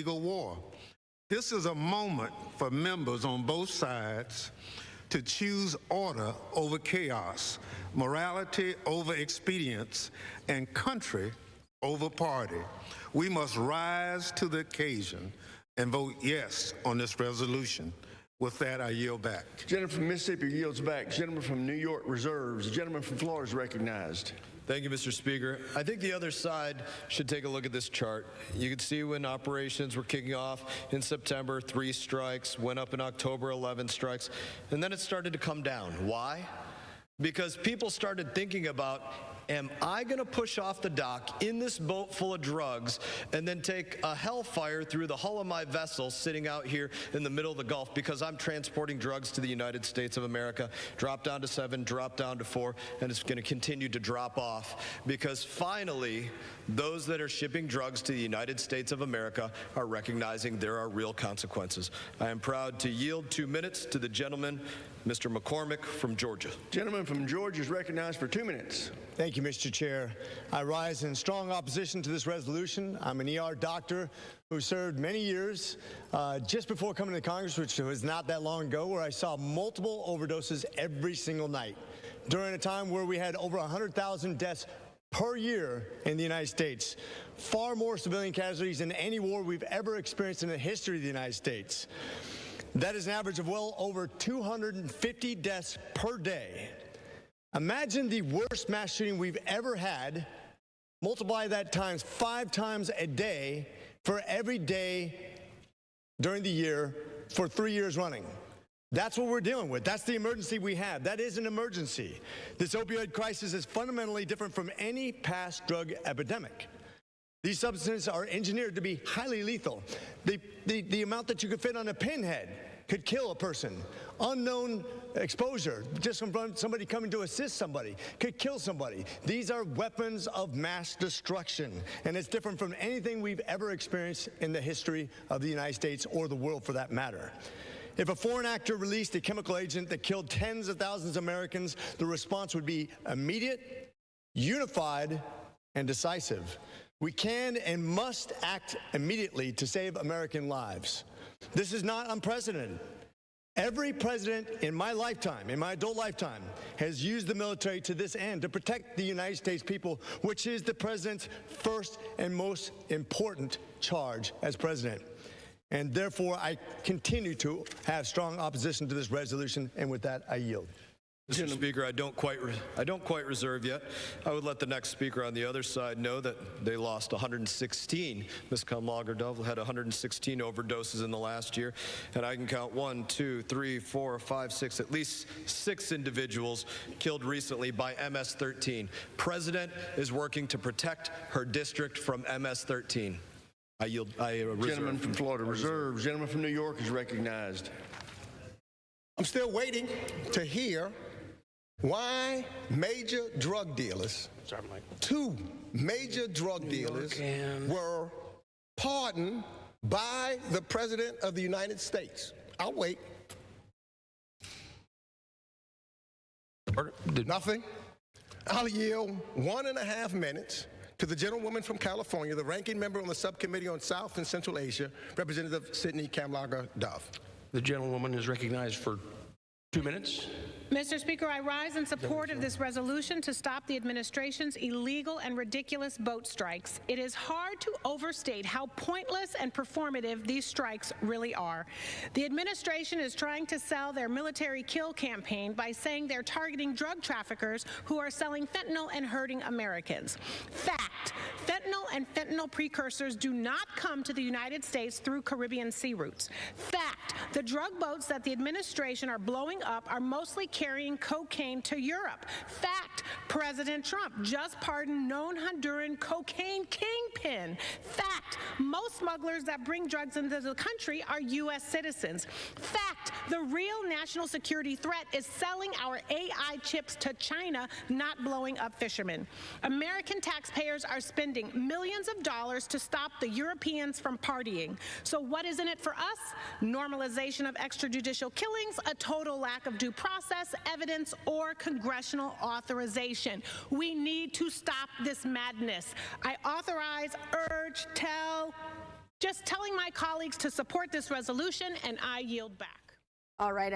illegal war. This is a moment for members on both sides to choose order over chaos, morality over expedience, and country over party. We must rise to the occasion and vote yes on this resolution. With that, I yield back. Gentleman from Mississippi yields back. Gentleman from New York reserves. The gentleman from Florida is recognized. Thank you, Mr. Speaker. I think the other side should take a look at this chart. You can see when operations were kicking off in September, 3 strikes, went up in October, 11 strikes, and then it started to come down. Why? Because people started thinking about, am I going to push off the dock in this boat full of drugs and then take a hellfire through the hull of my vessel sitting out here in the middle of the Gulf because I'm transporting drugs to the United States of America? Drop down to 7, drop down to 4, and it's going to continue to drop off because finally those that are shipping drugs to the United States of America are recognizing there are real consequences. I am proud to yield 2 minutes to the gentleman, Mr. McCormick from Georgia. Gentleman from Georgia is recognized for 2 minutes. Thank you, Mr. Chair. I rise in strong opposition to this resolution. I'm an ER doctor who served many years just before coming to Congress, which was not that long ago, where I saw multiple overdoses every single night during a time where we had over 100,000 deaths per year in the United States. Far more civilian casualties than any war we've ever experienced in the history of the United States. That is an average of well over 250 deaths per day. Imagine the worst mass shooting we've ever had. Multiply that times 5 times a day for every day during the year for 3 years running. That's what we're dealing with. That's the emergency we have. That is an emergency. This opioid crisis is fundamentally different from any past drug epidemic. These substances are engineered to be highly lethal. The amount that you could fit on a pinhead could kill a person. Unknown exposure, just from somebody coming to assist somebody, could kill somebody. These are weapons of mass destruction, and it's different from anything we've ever experienced in the history of the United States or the world for that matter. If a foreign actor released a chemical agent that killed tens of thousands of Americans, the response would be immediate, unified, and decisive. We can and must act immediately to save American lives. This is not unprecedented. Every president in my lifetime, in my adult lifetime, has used the military to this end, to protect the United States people, which is the president's first and most important charge as president. And therefore, I continue to have strong opposition to this resolution, and with that, I yield. Mr. Speaker, I don't quite reserve yet. I would let the next speaker on the other side know that they lost 116. Ms. Kamlager-Dove had 116 overdoses in the last year, and I can count 1, 2, 3, 4, 5, 6, at least 6 individuals killed recently by MS-13. President is working to protect her district from MS-13. I yield. Gentleman from Florida reserves. Gentleman from New York is recognized. I'm still waiting to hear why major drug dealers, 2 major drug dealers, were pardoned by the President of the United States. I'll wait. Nothing. I'll yield 1.5 minutes to the gentlewoman from California, the ranking member on the Subcommittee on South and Central Asia, Representative Sidney Kamlager-Dove. The gentlewoman is recognized for 2 minutes. Mr. Speaker, I rise in support of this resolution to stop the administration's illegal and ridiculous boat strikes. It is hard to overstate how pointless and performative these strikes really are. The administration is trying to sell their military kill campaign by saying they're targeting drug traffickers who are selling fentanyl and hurting Americans. Fact, fentanyl and fentanyl precursors do not come to the United States through Caribbean sea routes. Fact, the drug boats that the administration are blowing up are mostly carrying cocaine to Europe. Fact, President Trump just pardoned known Honduran cocaine kingpin. Fact, most smugglers that bring drugs into the country are U.S. citizens. Fact, the real national security threat is selling our AI chips to China, not blowing up fishermen. American taxpayers are spending millions of dollars to stop the Europeans from partying. So what is in it for us? Normalization of extrajudicial killings, a total lack of due process, evidence, or congressional authorization. We need to stop this madness. I authorize, urge, tell Just telling my colleagues to support this resolution, and I yield back. All right.